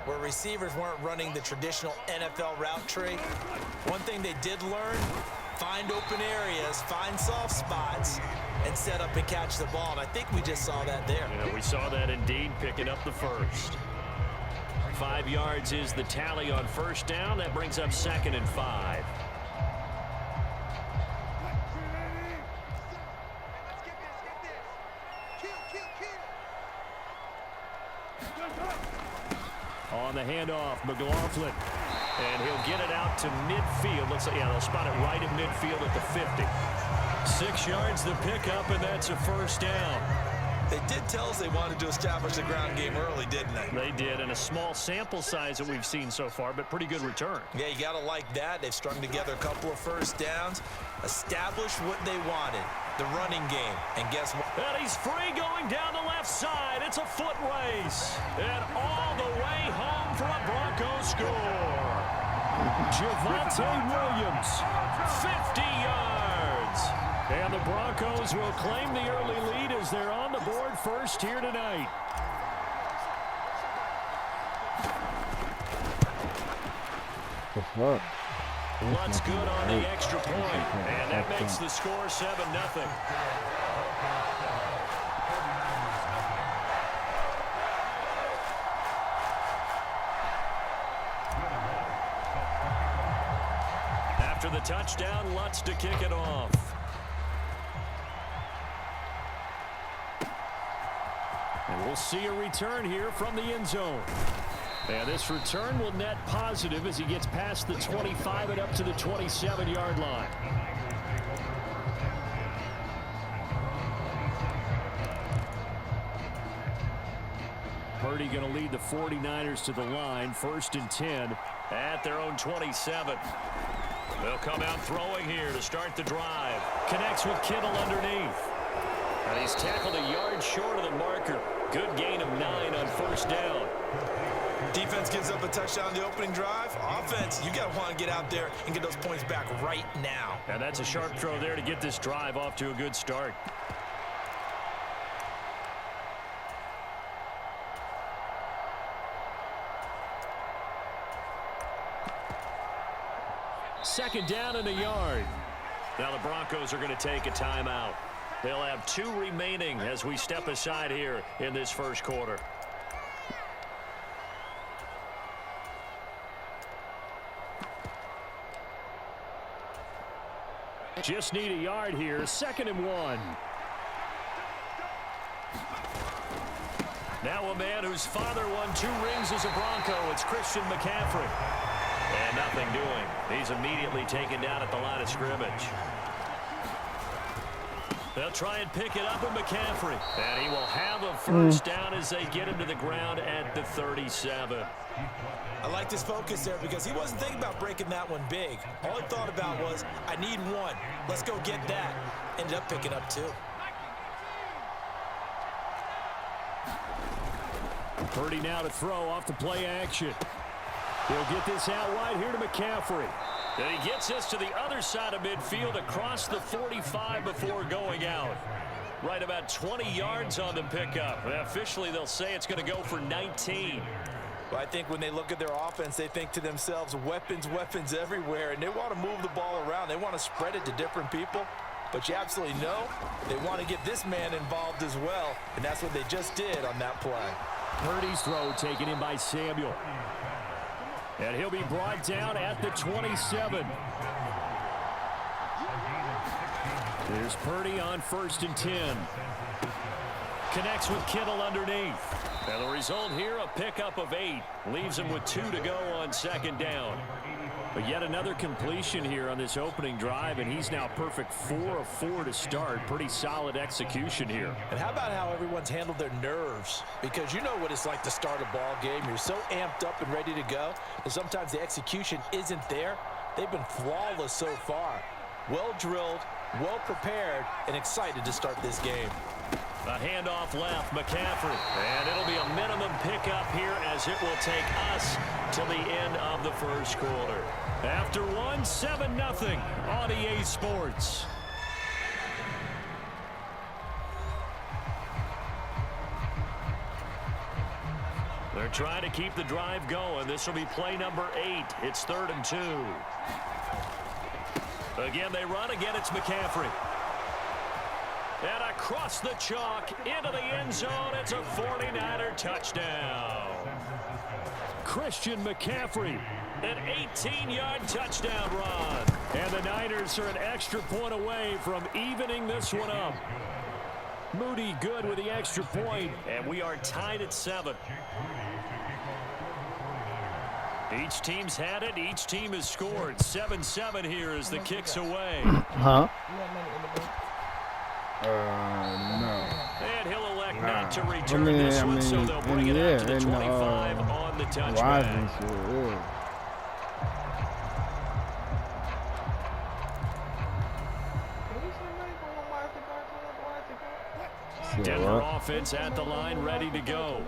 where receivers weren't running the traditional NFL route tree. One thing they did learn, find open areas, find soft spots, and set up and catch the ball. And I think we just saw that there. Yeah, we saw that indeed, picking up the first. 5 yards is the tally on first down. That brings up 2nd and 5. On the handoff, McLaughlin. And he'll get it out to midfield. Looks like, yeah, they'll spot it right at midfield at the 50. 6 yards the pickup, and that's a first down. They did tell us they wanted to establish the ground game early, didn't they? They did, and a small sample size that we've seen so far, but pretty good return. Yeah, you got to like that. They've strung together a couple of first downs, established what they wanted, the running game. And guess what? And he's free going down the left side. It's a foot race. And all the way home for a Broncos score. Javonte Williams, 50 yards. And the Broncos will claim the early lead as they're on the board first here tonight. Lutt's good on the extra point, and that makes the score 7-0. After the touchdown, Lutz to kick it off. And we'll see a return here from the end zone. And this return will net positive as he gets past the 25 and up to the 27-yard line. Purdy going to lead the 49ers to the line, 1st and 10 at their own 27. They'll come out throwing here to start the drive. Connects with Kittle underneath. And he's tackled a yard short of the marker. Good gain of 9 on first down. Defense gives up a touchdown on the opening drive. Offense, you got to want to get out there and get those points back right now. And that's a sharp throw there to get this drive off to a good start. Second down and a yard. Now the Broncos are going to take a timeout. They'll have 2 remaining as we step aside here in this first quarter. Just need a yard here. 2nd and 1. Now a man whose father won 2 rings as a Bronco. It's Christian McCaffrey. And nothing doing. He's immediately taken down at the line of scrimmage. They'll try and pick it up with McCaffrey. And he will have a first down as they get him to the ground at the 37. I like his focus there because he wasn't thinking about breaking that one big. All he thought about was, I need 1. Let's go get that. Ended up picking up 2. Purdy now to throw off the play action. He'll get this out wide here to McCaffrey. And he gets this to the other side of midfield across the 45 before going out. Right about 20 yards on the pickup. And officially, they'll say it's going to go for 19. Well, I think when they look at their offense, they think to themselves, weapons, weapons everywhere, and they want to move the ball around. They want to spread it to different people. But you absolutely know they want to get this man involved as well, and that's what they just did on that play. Purdy's throw taken in by Samuel. And he'll be brought down at the 27. There's Purdy on 1st and 10. Connects with Kittle underneath. And the result here, a pickup of 8. Leaves him with 2 to go on 2nd down. But yet another completion here on this opening drive, and he's now perfect 4 of 4 to start. Pretty solid execution here. And how about how everyone's handled their nerves? Because you know what it's like to start a ball game. You're so amped up and ready to go, and sometimes the execution isn't there. They've been flawless so far. Well drilled, well prepared, and excited to start this game. A handoff left, McCaffrey. And it'll be a minimum pickup here as it will take us till the end of the first quarter. After 1, 7-0 on EA Sports. They're trying to keep the drive going. This will be play number 8. It's 3rd and 2. Again, they run. Again, it's McCaffrey. And across the chalk into the end zone. It's a 49er touchdown. Christian McCaffrey, an 18-yard touchdown run. And the Niners are an extra point away from evening this one up. Moody good with the extra point, and we are tied at 7. Each team's had it. Each team has scored. 7-7 here as the kick's away. Huh? No. And he'll elect not to return this one, so they'll bring it out to the 25 on the touchback. Denver offense at the line, ready to go.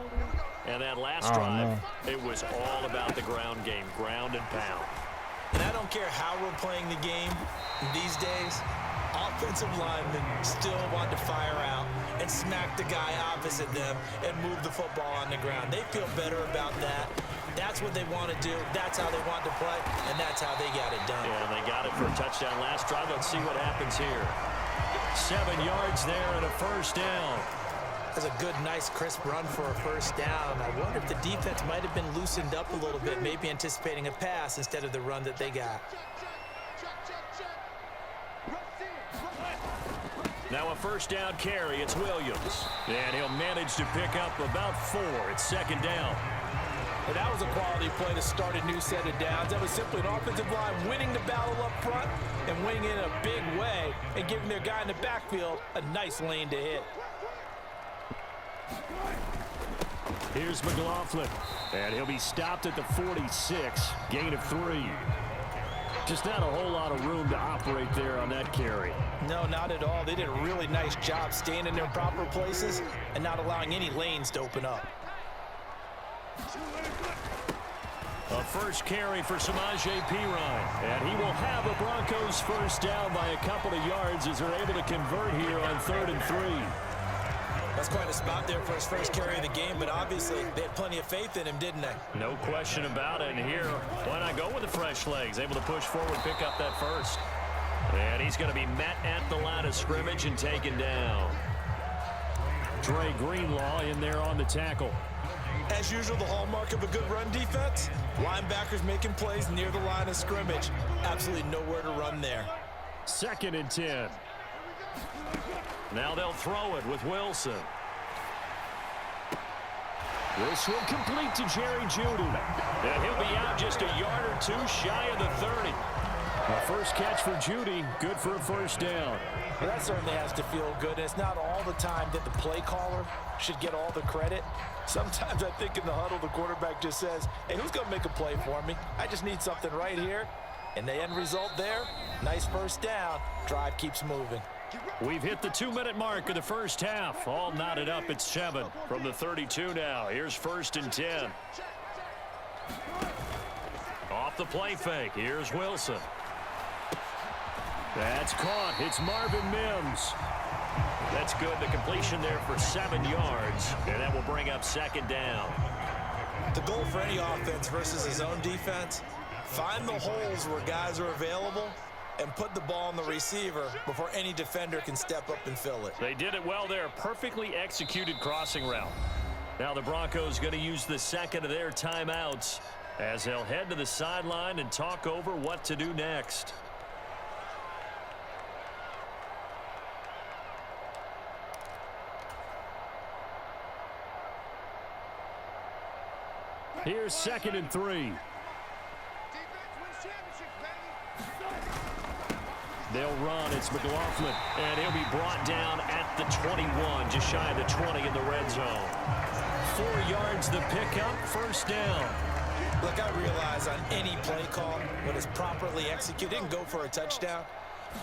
And that last drive, it was all about the ground game, ground and pound. And I don't care how we're playing the game these days, offensive linemen still want to fire out and smack the guy opposite them and move the football on the ground. They feel better about that. That's what they want to do. That's how they want to play, and that's how they got it done. Yeah, they got it for a touchdown last drive. Let's see what happens here. 7 yards there and a first down. That's a good, nice, crisp run for a first down. I wonder if the defense might have been loosened up a little bit, maybe anticipating a pass instead of the run that they got. Now a first down carry. It's Williams. And he'll manage to pick up about 4. It's second down. And that was a quality play to start a new set of downs. That was simply an offensive line winning the battle up front and winning it in a big way and giving their guy in the backfield a nice lane to hit. Here's McLaughlin. And he'll be stopped at the 46. Gain of 3. Just not a whole lot of room to operate there on that carry. No, not at all. They did a really nice job staying in their proper places and not allowing any lanes to open up. A first carry for Samaje Perine. And he will have the Broncos first down by a couple of yards as they're able to convert here on 3rd and 3. That's quite a spot there for his first carry of the game, but obviously they had plenty of faith in him, didn't they? No question about it. And here, why not go with the fresh legs? Able to push forward, pick up that first. And he's going to be met at the line of scrimmage and taken down. Dre Greenlaw in there on the tackle. As usual, the hallmark of a good run defense, linebackers making plays near the line of scrimmage. Absolutely nowhere to run there. 2nd and 10. Now they'll throw it with Wilson. This will complete to Jerry Jeudy. And he'll be out just a yard or 2 shy of the 30. The first catch for Jeudy, good for a first down. Well, that certainly has to feel good. It's not all the time that the play caller should get all the credit. Sometimes I think in the huddle, the quarterback just says, hey, who's going to make a play for me? I just need something right here. And the end result there, nice first down. Drive keeps moving. We've hit the 2-minute mark of the first half. All knotted up at 7 from the 32 now. Here's 1st and 10. Off the play fake. Here's Wilson. That's caught. It's Marvin Mims. That's good. The completion there for 7 yards. And that will bring up 2nd down. The goal for any offense versus his own defense, find the holes where guys are available and put the ball on the receiver before any defender can step up and fill it. They did it well there. Perfectly executed crossing route. Now the Broncos going to use the second of their timeouts as they'll head to the sideline and talk over what to do next. Here's 2nd and 3. They'll run. It's McLaughlin. And he'll be brought down at the 21, just shy of the 20 in the red zone. 4 yards the pickup, first down. Look, I realize on any play call, when it's properly executed, it can go for a touchdown.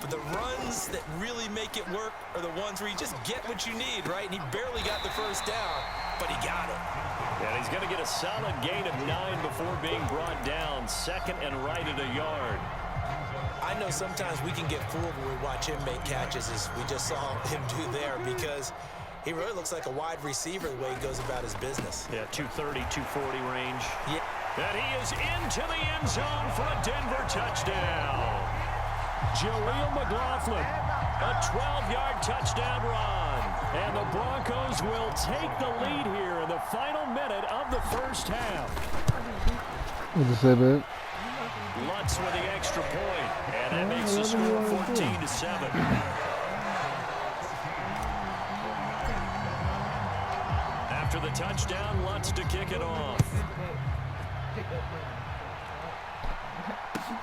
But the runs that really make it work are the ones where you just get what you need, right? And he barely got the first down, but he got it. And he's going to get a solid gain of 9 before being brought down. 2nd and right at a yard. I know sometimes we can get fooled when we watch him make catches, as we just saw him do there, because He really looks like a wide receiver the way he goes about his business. Yeah, 230, 240 range. Yeah. And he is into the end zone for a Denver touchdown. Jaleel McLaughlin, a 12-yard touchdown run. And the Broncos will take the lead here in the final minute of the first half. What'd you say, babe? Lutz with the extra point, and that makes the score 14-7. After the touchdown, Lutz to kick it off.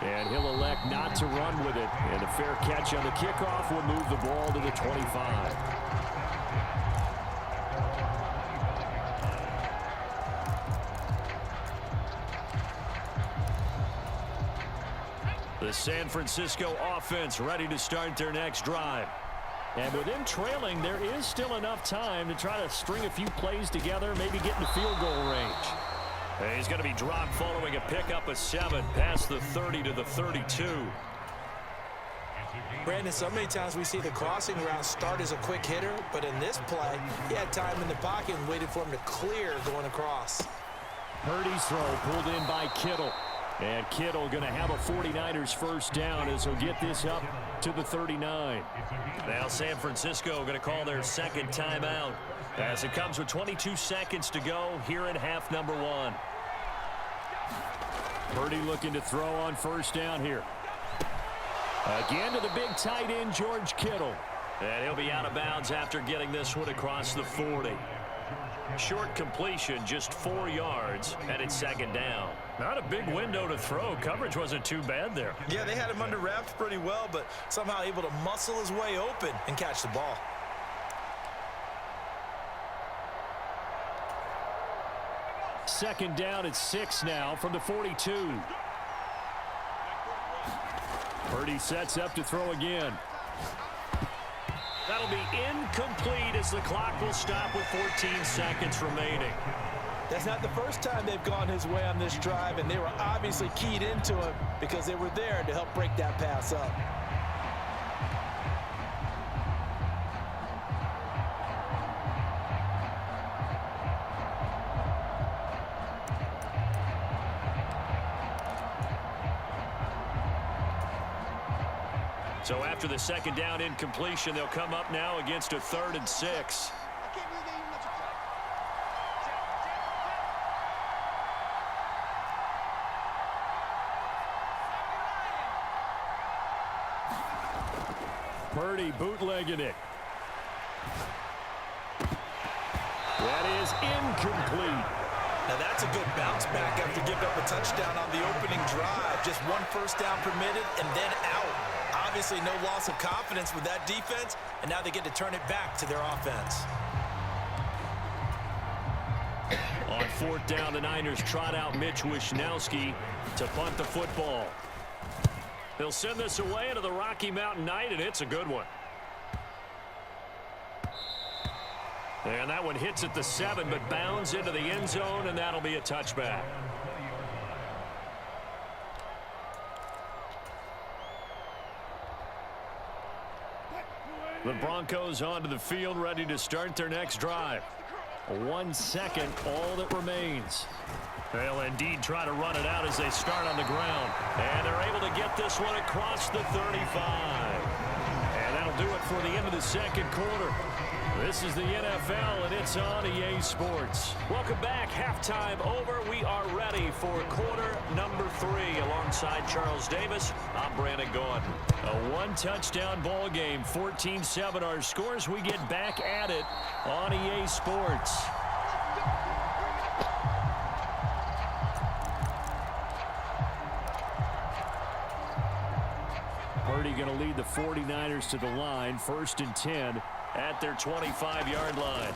And he'll elect not to run with it. And a fair catch on the kickoff will move the ball to the 25. The San Francisco offense ready to start their next drive. And with them trailing, there is still enough time to try to string a few plays together, maybe get in the field goal range. And he's going to be dropped following a pickup of 7 past the 30 to the 32. Brandon, so many times we see the crossing route start as a quick hitter, but in this play, he had time in the pocket and waited for him to clear going across. Purdy's throw pulled in by Kittle. And Kittle going to have a 49ers first down as he'll get this up to the 39. Now San Francisco going to call their second timeout as it comes with 22 seconds to go here in half number 1. Purdy looking to throw on first down here. Again to the big tight end, George Kittle. And he'll be out of bounds after getting this one across the 40. Short completion, just 4 yards, and it's second down. Not a big window to throw. Coverage wasn't too bad there. Yeah, they had him under wraps pretty well, but somehow able to muscle his way open and catch the ball. Second down at 6 now from the 42. Purdy sets up to throw again. That'll be incomplete as the clock will stop with 14 seconds remaining. That's not the first time they've gone his way on this drive, and they were obviously keyed into it because they were there to help break that pass up. So after the second down incompletion, they'll come up now against a 3rd and 6. Purdy bootlegging it. That is incomplete. Now that's a good bounce back after giving up a touchdown on the opening drive. Just 1 first down permitted and then out. Obviously no loss of confidence with that defense, and now they get to turn it back to their offense. On 4th down, the Niners trot out Mitch Wishnowsky to punt the football. They'll send this away into the Rocky Mountain night, and it's a good one. And that one hits at the 7, but bounds into the end zone, and that'll be a touchback. The Broncos onto the field, ready to start their next drive. 1 second, all that remains. They'll indeed try to run it out as they start on the ground. And they're able to get this one across the 35. And that'll do it for the end of the second quarter. This is the NFL, and it's on EA Sports. Welcome back. Halftime over. We are ready for quarter number 3. Alongside Charles Davis, I'm Brandon Gordon. A 1-touchdown ball game, 14-7 our scores. We get back at it on EA Sports. Purdy going to lead the 49ers to the line, 1st and 10 at their 25-yard line.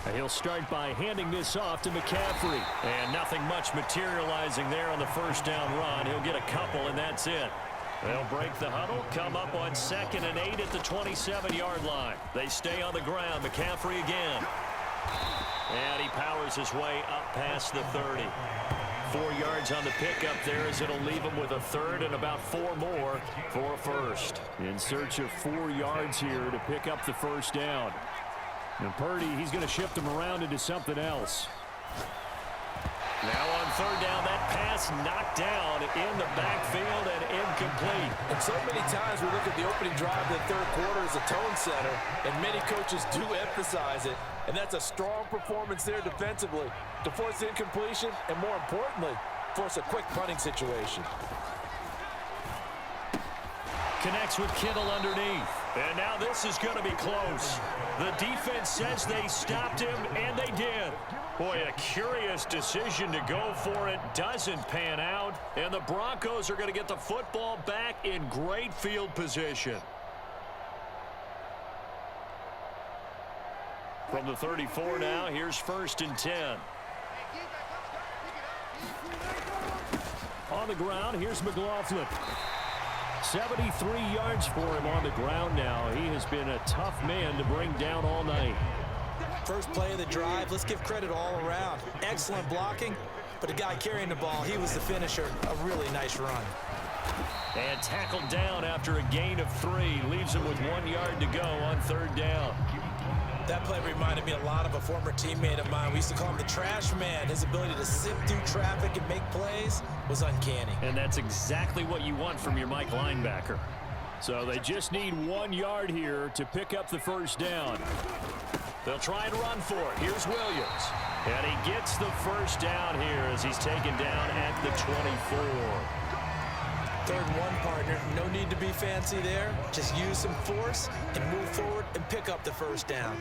And he'll start by handing this off to McCaffrey. And nothing much materializing there on the first down run. He'll get a couple, and that's it. They'll break the huddle, come up on 2nd and 8 at the 27-yard line. They stay on the ground. McCaffrey again. And he powers his way up past the 30. 4 yards on the pickup there as it'll leave him with a 3rd and about 4 more for a first. In search of 4 yards here to pick up the first down. And Purdy, he's going to shift him around into something else. Now on third down, that pass knocked down in the backfield and incomplete. And so many times we look at the opening drive of the third quarter as a tone setter, and many coaches do emphasize it. And that's a strong performance there defensively to force incompletion and, more importantly, force a quick punting situation. Connects with Kittle underneath. And now this is going to be close. The defense says they stopped him, and they did. Boy, a curious decision to go for it. Doesn't pan out. And the Broncos are going to get the football back in great field position. From the 34 now, here's 1st and 10. On the ground, here's McLaughlin. 73 yards for him on the ground now. He has been a tough man to bring down all night. First play of the drive, let's give credit all around. Excellent blocking, but the guy carrying the ball, he was the finisher. A really nice run. And tackled down after a gain of 3. Leaves him with 1 yard to go on third down. That play reminded me a lot of a former teammate of mine. We used to call him the trash man. His ability to sift through traffic and make plays was uncanny. And that's exactly what you want from your Mike linebacker. So they just need 1 yard here to pick up the first down. They'll try and run for it. Here's Williams. And he gets the first down here as he's taken down at the 24. 3rd and 1, partner. No need to be fancy there. Just use some force and move forward and pick up the first down.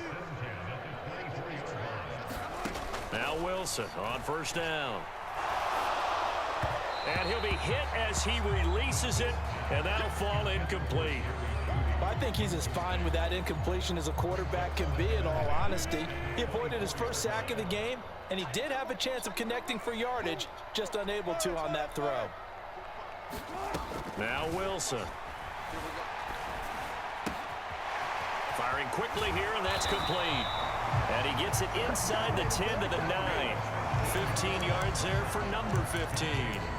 Now Wilson on first down. And he'll be hit as he releases it, and that'll fall incomplete. I think he's as fine with that incompletion as a quarterback can be, in all honesty. He avoided his first sack of the game, and he did have a chance of connecting for yardage, just unable to on that throw. Now Wilson. Firing quickly here, and that's complete. And he gets it inside the 10 to the 9. 15 yards there for number 15.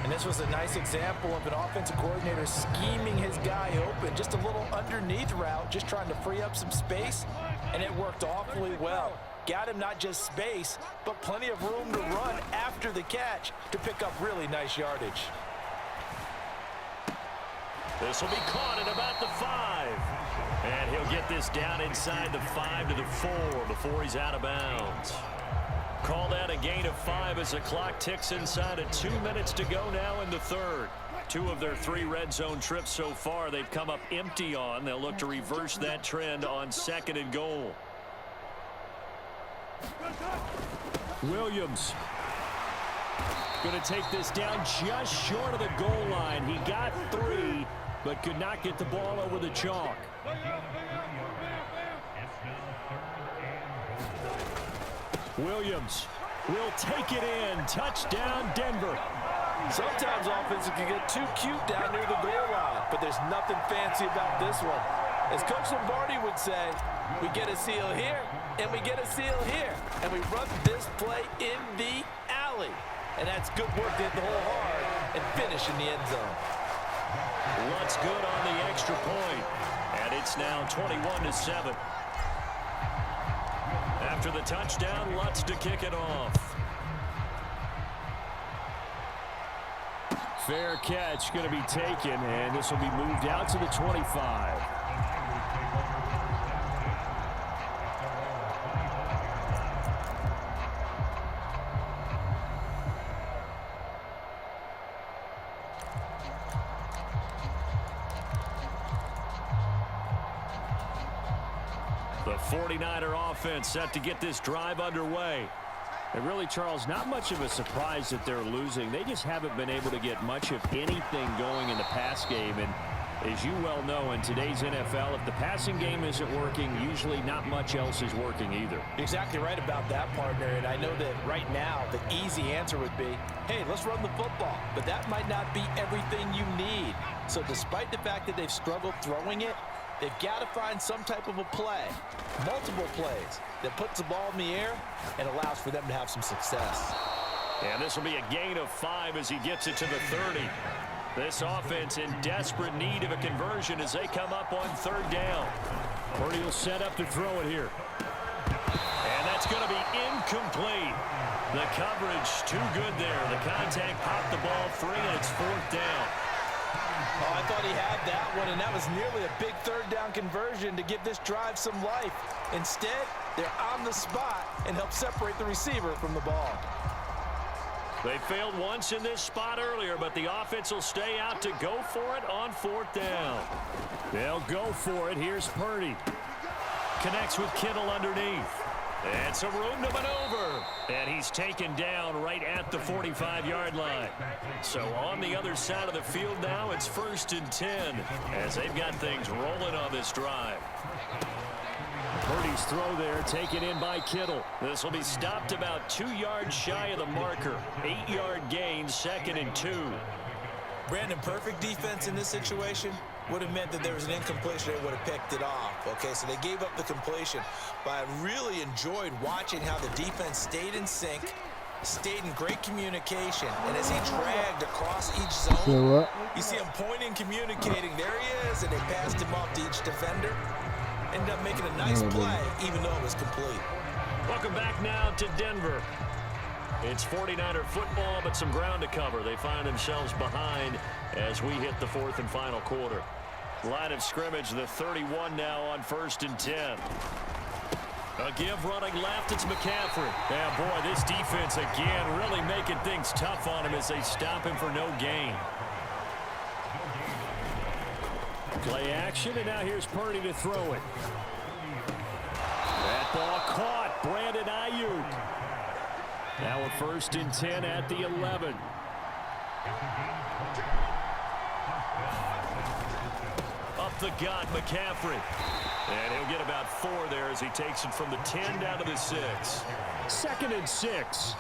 And this was a nice example of an offensive coordinator scheming his guy open. Just a little underneath route, just trying to free up some space, and it worked awfully well. Got him not just space, but plenty of room to run after the catch to pick up really nice yardage. This will be caught at about the 5. And he'll get this down inside the 5 to the 4 before he's out of bounds. Call that a gain of 5 as the clock ticks inside of 2 minutes to go now in the third. 2 of their 3 red zone trips so far they've come up empty on. They'll look to reverse that trend on 2nd and goal. Williams going to take this down just short of the goal line. He got 3, but could not get the ball over the chalk. Williams will take it in. Touchdown, Denver. Sometimes offenses can get too cute down near the goal line, but there's nothing fancy about this one. As Coach Lombardi would say, we get a seal here, and we get a seal here, and we run this play in the alley. And that's good work to hit the hole hard and finish in the end zone. Lutz good on the extra point, and it's now 21-7. After the touchdown, Lutz to kick it off. Fair catch going to be taken, and this will be moved out to the 25. The 49er offense set to get this drive underway. And really, Charles, not much of a surprise that they're losing. They just haven't been able to get much of anything going in the pass game. And as you well know, in today's NFL, if the passing game isn't working, usually not much else is working either. You're exactly right about that, partner. And I know that right now the easy answer would be, hey, let's run the football. But that might not be everything you need. So despite the fact that they've struggled throwing it, they've got to find some type of a play, multiple plays, that puts the ball in the air and allows for them to have some success. And this will be a gain of 5 as he gets it to the 30. This offense in desperate need of a conversion as they come up on third down. Purdy will set up to throw it here. That's going to be incomplete. The coverage too good there. The contact popped the ball free, and it's 4th down. Oh, I thought he had that one, and that was nearly a big 3rd down conversion to give this drive some life. Instead, they're on the spot and help separate the receiver from the ball. They failed once in this spot earlier, but the offense will stay out to go for it on 4th down. They'll go for it. Here's Purdy. Connects with Kittle underneath. And some room to maneuver. And he's taken down right at the 45-yard line. So on the other side of the field now, it's 1st and 10 as they've got things rolling on this drive. Purdy's throw there taken in by Kittle. This will be stopped about 2 yards shy of the marker. 8-yard gain, 2nd and 2. Brandon, perfect defense in this situation would have meant that there was an incompletion. They would have picked it off. Okay, so they gave up the completion. But I really enjoyed watching how the defense stayed in sync, stayed in great communication, and as he dragged across each zone, you see him pointing, communicating. There he is, and they passed him off to each defender. Ended up making a nice play, even though it was complete. Welcome back now to Denver. It's 49er football, but some ground to cover. They find themselves behind as we hit the 4th and final quarter. Line of scrimmage, the 31 now on 1st and 10. A give running left, it's McCaffrey. Yeah, boy, this defense again really making things tough on him as they stop him for no gain. Play action, and now here's Purdy to throw it. That ball caught. Brandon Ayuk. Now a 1st and 10 at the 11. Up the gut, McCaffrey. And he'll get about 4 there as he takes it from the 10 down to the 6. 2nd and 6.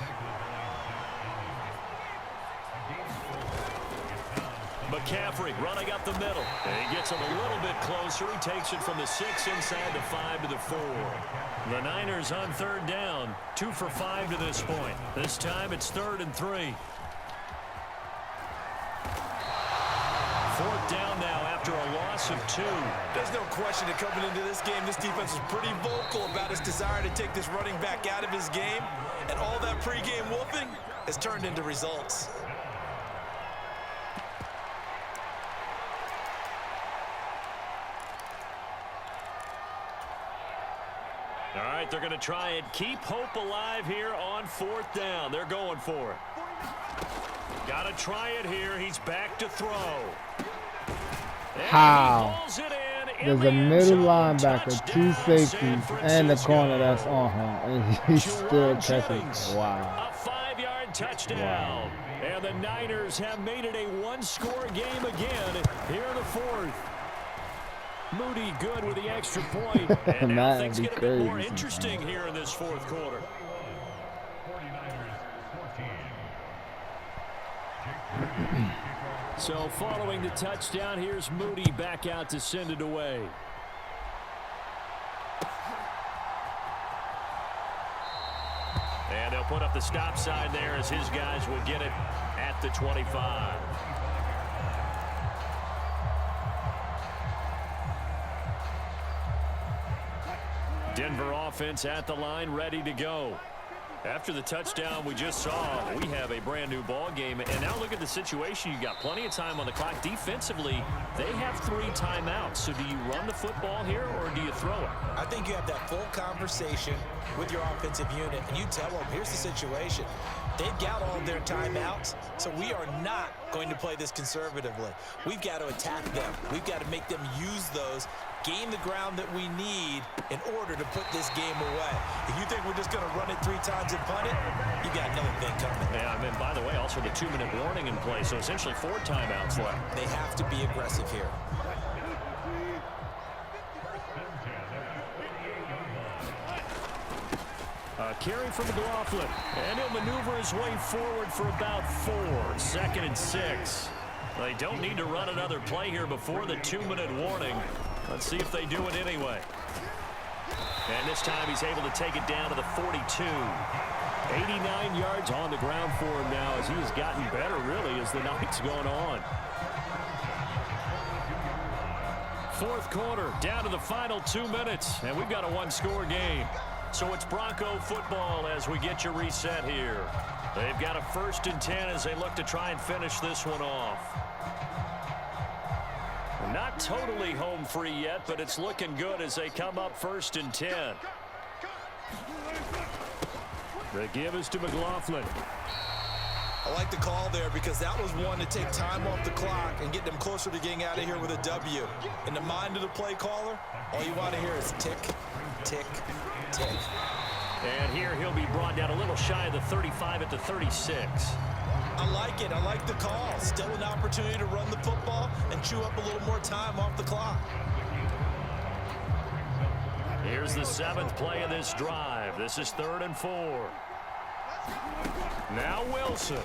McCaffrey running up the middle. And he gets him a little bit closer. He takes it from the 6 inside the 5 to the 4. The Niners on 3rd down. 2 for 5 to this point. This time it's 3rd and 3. 4th down now after a loss of 2. There's no question that coming into this game, this defense was pretty vocal about its desire to take this running back out of his game. And all that pregame whooping has turned into results. All right, they're going to try and keep hope alive here on 4th down. They're going for it. Got to try it here. He's back to throw. How? There's a middle linebacker, 2 safeties, and the corner that's on him, and he's still catching. Wow. A 5-yard touchdown. Wow. And the Niners have made it a 1-score game again here in the 4th. Moody good with the extra point. And now things get a bit more interesting here in this 4th quarter. So following the touchdown, here's Moody back out to send it away. And they'll put up the stop sign there as his guys will get it at the 25. Denver offense at the line, ready to go. After the touchdown we just saw, we have a brand new ball game. And now look at the situation. You got plenty of time on the clock. Defensively, they have 3 timeouts. So do you run the football here or do you throw it? I think you have that full conversation with your offensive unit, and you tell them, here's the situation. They've got all of their timeouts, so we are not going to play this conservatively. We've got to attack them. We've got to make them use those, gain the ground that we need in order to put this game away. If you think we're just going to run it 3 times and punt it, you got another thing coming. Yeah, I mean, by the way, also the 2-minute warning in play, so essentially 4 timeouts left. They have to be aggressive here. Carry from McLaughlin, and he'll maneuver his way forward for about 4. 2nd and 6. They don't need to run another play here before the 2-minute warning. Let's see if they do it anyway. And this time he's able to take it down to the 42. 89 yards on the ground for him now as he has gotten better, really, as the night's going on. 4th quarter, down to the final 2 minutes, and we've got a 1-score game. So it's Bronco football as we get you reset here. They've got a 1st and 10 as they look to try and finish this one off. Not totally home free yet, but it's looking good as they come up 1st and 10. The give is to McLaughlin. I like the call there because that was one to take time off the clock and get them closer to getting out of here with a W. In the mind of the play caller, all you want to hear is tick, tick, tick. And here he'll be brought down a little shy of the 35 at the 36. I like it. I like the call. Still an opportunity to run the football and chew up a little more time off the clock. Here's the 7th play of this drive. This is 3rd and 4. Now Wilson.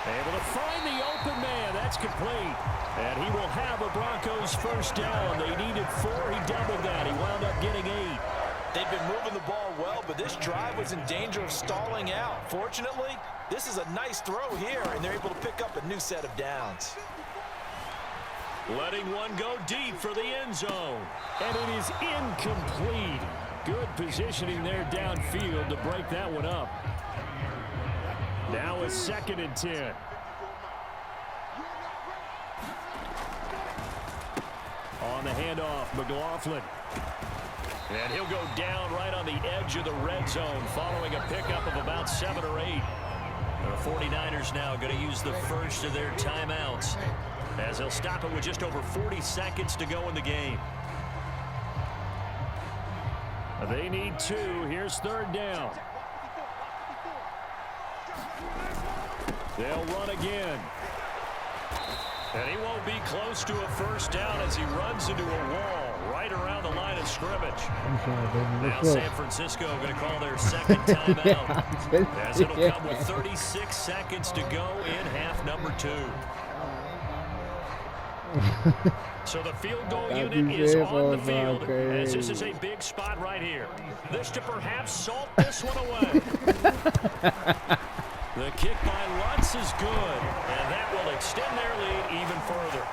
Able to find the open man. That's complete. And he will have a Broncos 1st down. They needed 4. He doubled that. He wound up getting 8. They've been moving the ball well, but this drive was in danger of stalling out. Fortunately, this is a nice throw here, and they're able to pick up a new set of downs. Letting one go deep for the end zone. And it is incomplete. Good positioning there downfield to break that one up. Now a 2nd and 10. On the handoff, McLaughlin. And he'll go down right on the edge of the red zone following a pickup of about 7 or 8. The 49ers now going to use the first of their timeouts as they'll stop it with just over 40 seconds to go in the game. They need 2. Here's 3rd down. They'll run again. And he won't be close to a 1st down as he runs into a wall right around the line of scrimmage. Now San Francisco going to call their 2nd timeout as it'll come with 36 seconds to go in half number 2. So the field goal unit is on the field as this is a big spot right here. This to perhaps salt this one away. The kick by Lutz is good, and that will extend their lead even further.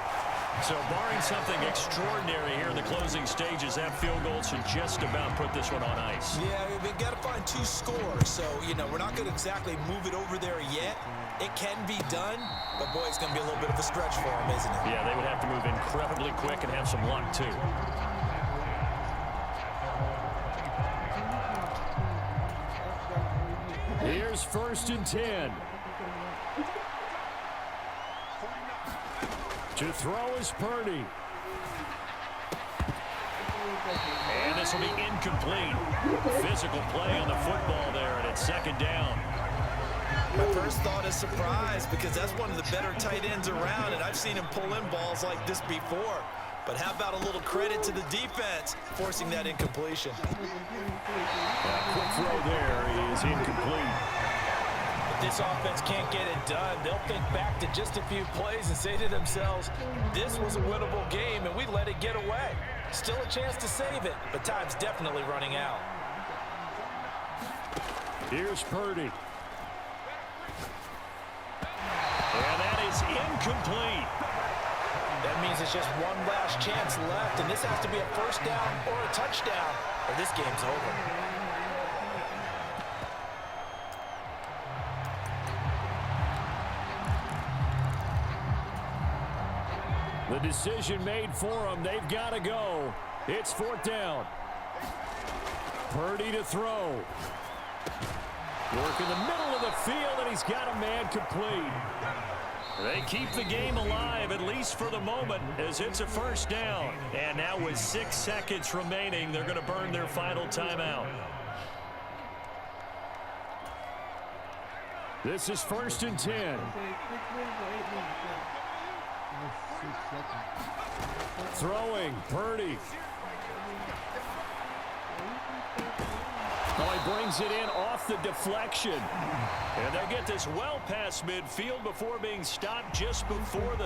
So barring something extraordinary here in the closing stages, that field goal should just about put this one on ice. Yeah, we've got to find 2 scores. So, we're not going to exactly move it over there yet. It can be done, but boy, it's going to be a little bit of a stretch for them, isn't it? Yeah, they would have to move incredibly quick and have some luck, too. Here's 1st and 10. To throw is Purdy. And this will be incomplete. Physical play on the football there, and it's 2nd down. My first thought is surprise because that's one of the better tight ends around, and I've seen him pull in balls like this before. But how about a little credit to the defense forcing that incompletion? Quick throw there is incomplete. If this offense can't get it done, they'll think back to just a few plays and say to themselves, this was a winnable game and we let it get away. Still a chance to save it, but time's definitely running out. Here's Purdy. And that is incomplete. That means it's just one last chance left, and this has to be a 1st down or a touchdown, or this game's over. The decision made for them. They've got to go. It's 4th down. Purdy to throw. Work in the middle of the field, and he's got a man complete. They keep the game alive, at least for the moment, as it's a 1st down. And now with 6 seconds remaining, they're going to burn their final timeout. This is 1st and 10. Throwing, Purdy. Oh, he brings it in off the deflection. And they'll get this well past midfield before being stopped just before the